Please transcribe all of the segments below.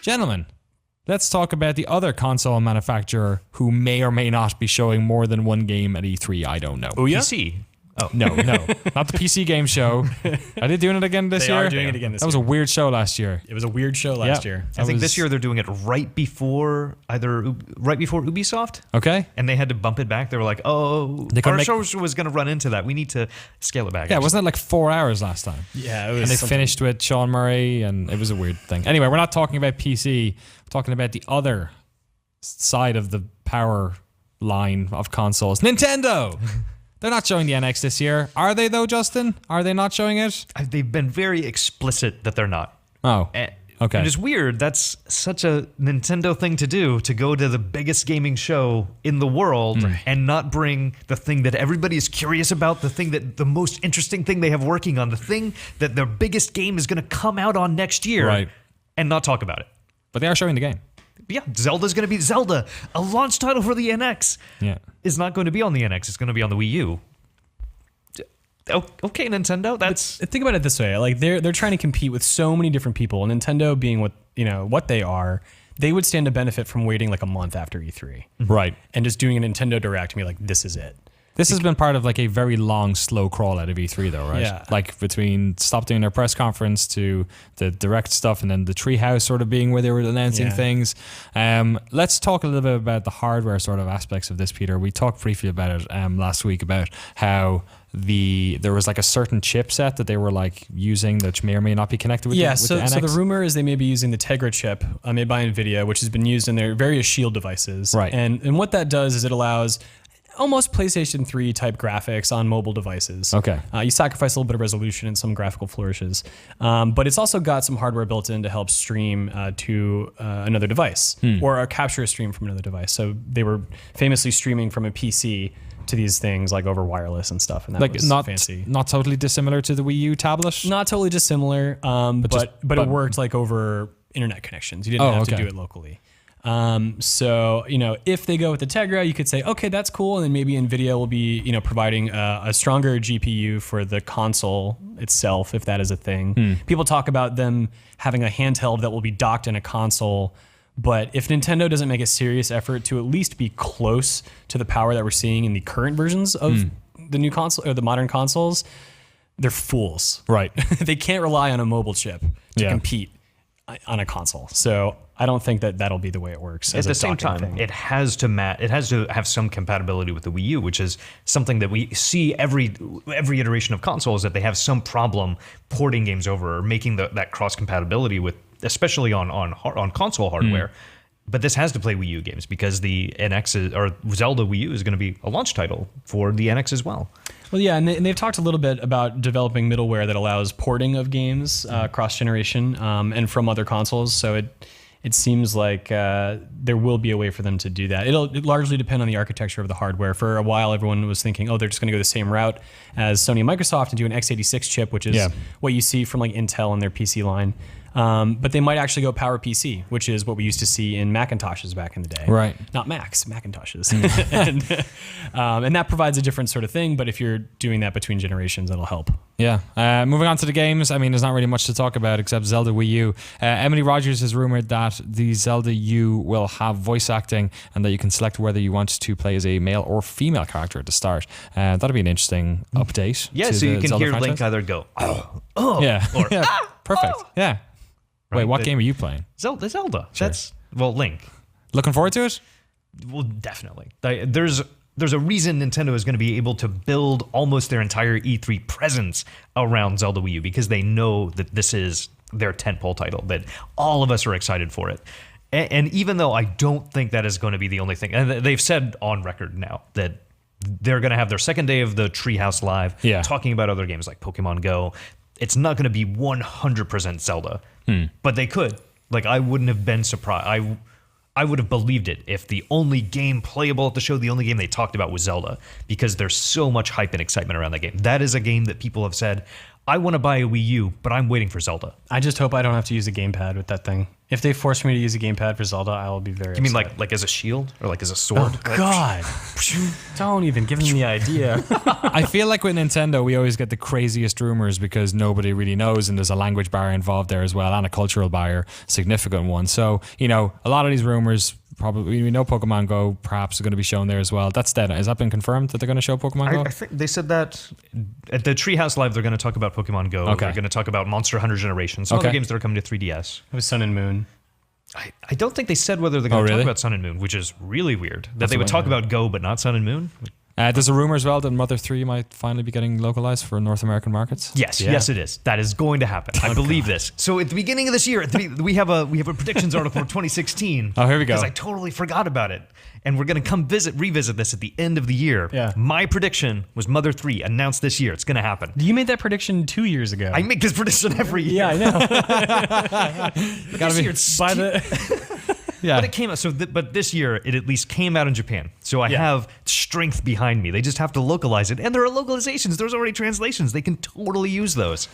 Gentlemen, let's talk about the other console manufacturer who may or may not be showing more than one game at E3. I don't know. Ouya? PC. Oh. No, not the PC game show. Are they doing it again this year? They are doing it again this year. That was a weird show last year. It was a weird show last year. I think this year they're doing it right before Ubisoft. Okay. And they had to bump it back. They were like, our show was going to run into that. We need to scale it back. Yeah, wasn't it like 4 hours last time? Yeah, it was. And they finished with Sean Murray, and it was a weird thing. Anyway, we're not talking about PC. We're talking about the other side of the power line of consoles. Nintendo! They're not showing the NX this year. Are they, though, Justin? Are they not showing it? They've been very explicit that they're not. Oh, okay. It is weird. That's such a Nintendo thing to do, to go to the biggest gaming show in the world and not bring the thing that everybody is curious about, the most interesting thing they have working on, the thing that their biggest game is going to come out on next year, right, and not talk about it. But they are showing the game. Yeah, Zelda's going to be Zelda. A launch title for the NX is not going to be on the NX. It's going to be on the Wii U. Okay, Nintendo. Think about it this way: like they're trying to compete with so many different people. Nintendo being what they are, they would stand to benefit from waiting like a month after E3, right, and just doing a Nintendo Direct and be like, "This is it." This has been part of like a very long, slow crawl out of E3 though, right? Yeah. Like between stop doing their press conference to the direct stuff and then the Treehouse sort of being where they were announcing things. Let's talk a little bit about the hardware sort of aspects of this, Peter. We talked briefly about it last week about how there was like a certain chipset that they were like using that may or may not be connected with the NX. So the rumor is they may be using the Tegra chip made by NVIDIA, which has been used in their various Shield devices. Right. And what that does is it allows almost PlayStation 3 type graphics on mobile devices. Okay. You sacrifice a little bit of resolution and some graphical flourishes. But it's also got some hardware built in to help stream to another device or capture a stream from another device. So they were famously streaming from a PC to these things like over wireless and stuff. And that was fancy. Not totally dissimilar to the Wii U tablet? Not totally dissimilar, but it worked like over internet connections. You didn't have to do it locally. So, if they go with the Tegra, you could say, okay, that's cool. And then maybe NVIDIA will be, providing a stronger GPU for the console itself, if that is a thing. People talk about them having a handheld that will be docked in a console. But if Nintendo doesn't make a serious effort to at least be close to the power that we're seeing in the current versions of the new console or the modern consoles, they're fools. Right. They can't rely on a mobile chip to compete on a console. So I don't think that that'll be the way it works. At the same time, it has to have some compatibility with the Wii U, which is something that we see every iteration of consoles, that they have some problem porting games over or making that cross compatibility with, especially on console hardware. But this has to play Wii U games because the NX or Zelda Wii U is going to be a launch title for the NX as well. Well, yeah, and they've talked a little bit about developing middleware that allows porting of games cross-generation and from other consoles. So it seems like there will be a way for them to do that. It'll largely depend on the architecture of the hardware. For a while, everyone was thinking, they're just going to go the same route as Sony and Microsoft and do an x86 chip, which is what you see from like Intel and their PC line. But they might actually go PowerPC, which is what we used to see in Macintoshes back in the day. Right. Not Macs, Macintoshes. and that provides a different sort of thing, but if you're doing that between generations, that'll help. Yeah. Moving on to the games, I mean, there's not really much to talk about except Zelda Wii U. Emily Rogers has rumored that the Zelda U will have voice acting and that you can select whether you want to play as a male or female character at the start. That'll be an interesting update. Yeah, so you can hear Link either go, oh, yeah, or perfect. Oh. Yeah. Right, wait, what game are you playing? Zelda. Sure. That's Link. Looking forward to it? Well, definitely. There's a reason Nintendo is going to be able to build almost their entire E3 presence around Zelda Wii U, because they know that this is their tentpole title, that all of us are excited for it. And even though I don't think that is going to be the only thing, and they've said on record now that they're going to have their second day of the Treehouse Live talking about other games like Pokemon Go. It's not going to be 100% Zelda, but they could. Like, I wouldn't have been surprised. I would have believed it if the only game playable at the show, the only game they talked about was Zelda, because there's so much hype and excitement around that game. That is a game that people have said, I want to buy a Wii U, but I'm waiting for Zelda. I just hope I don't have to use a gamepad with that thing. If they force me to use a gamepad for Zelda, I will be very You mean upset. like as a shield or like as a sword? Oh, God. Don't even give me the idea. I feel like with Nintendo, we always get the craziest rumors because nobody really knows, and there's a language barrier involved there as well, and a cultural barrier, significant one. So, you know, a lot of these rumors, probably, we know Pokemon Go perhaps is going to be shown there as well. That's dead. Has that been confirmed that they're going to show Pokemon Go? I think they said that at the Treehouse Live, they're going to talk about Pokemon Go. Okay. They're going to talk about Monster Hunter Generations, some other games that are coming to 3DS. It was Sun and Moon. I don't think they said whether they're going to talk about Sun and Moon, which is really weird. That they would talk about Go, but not Sun and Moon. There's a rumor as well that Mother 3 might finally be getting localized for North American markets. Yes, yes, it is. That is going to happen. I believe this. So at the beginning of this year, we have a predictions article for 2016. Oh, here we go. Because I totally forgot about it, and we're going to revisit this at the end of the year. Yeah. My prediction was Mother 3 announced this year. It's going to happen. You made that prediction 2 years ago. I make this prediction every year. Yeah, I know. But this year it's By the Yeah. But it came out. But this year it at least came out in Japan. So I have strength behind me. They just have to localize it, and there are localizations. There's already translations. They can totally use those.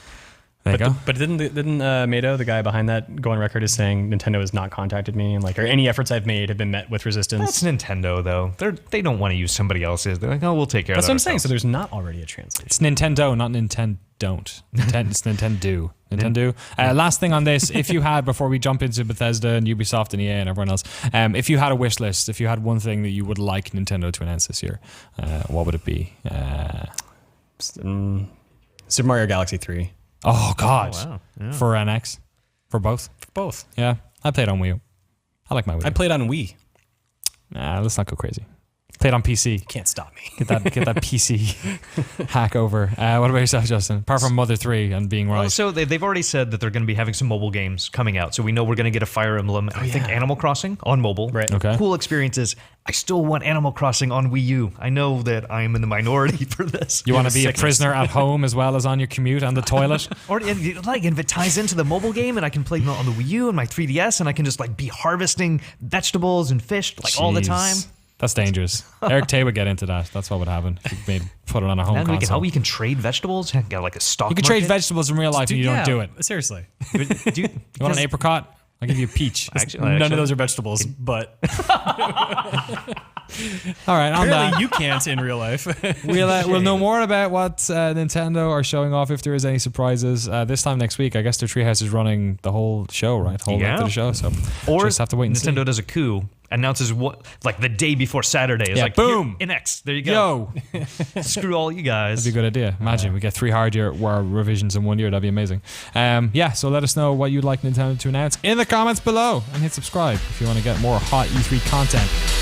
There you go. But didn't Mado, the guy behind that, go on record as saying Nintendo has not contacted me, and like, or any efforts I've made have been met with resistance? That's Nintendo, though. They don't want to use somebody else's. They're like, oh, we'll take care of that. That's what I'm saying. So there's not already a translation. It's Nintendo, not Nintendo. It's Nintendo. Nintendo. Last thing on this, if you had, before we jump into Bethesda and Ubisoft and EA and everyone else, if you had a wish list, if you had one thing that you would like Nintendo to announce this year, what would it be? Super Mario Galaxy 3. Oh, God. Oh, wow. Yeah. For NX? For both? For both. Yeah. I played on Wii U. I like my Wii U. I played on Wii. Nah, let's not go crazy. Played on PC. Can't stop me. Get that PC hack over. What about yourself, Justin? Apart from Mother 3 and being right. Well, so they've already said that they're going to be having some mobile games coming out. So we know we're going to get a Fire Emblem. I think Animal Crossing on mobile. Right. Okay. Cool experiences. I still want Animal Crossing on Wii U. I know that I am in the minority for this. You want to be a prisoner at home as well as on your commute and the toilet? Or and if it ties into the mobile game and I can play it on the Wii U and my 3DS and I can just like be harvesting vegetables and fish like all the time. That's dangerous. Eric Tay would get into that. That's what would happen. If you put it on a home And console. we can trade vegetables. Got like a stock. You can trade vegetables in real life and you don't do it. Seriously. Do you, You want an apricot? I'll give you a peach. Actually, None of those are vegetables, but All right, on that. apparently you can't in real life. We'll know more about what Nintendo are showing off if there is any surprises this time next week. I guess their Treehouse is running the whole show, right? Whole length of the show. So or just have to wait and Nintendo see. does a coup, announces what like the day before Saturday. It's like boom, NX. There you go. Yo, Screw all you guys. that'd be a good idea. Imagine we get 3 hardware revisions in 1 year. That'd be amazing. So let us know what you'd like Nintendo to announce in the comments below, and hit subscribe if you want to get more hot E3 content.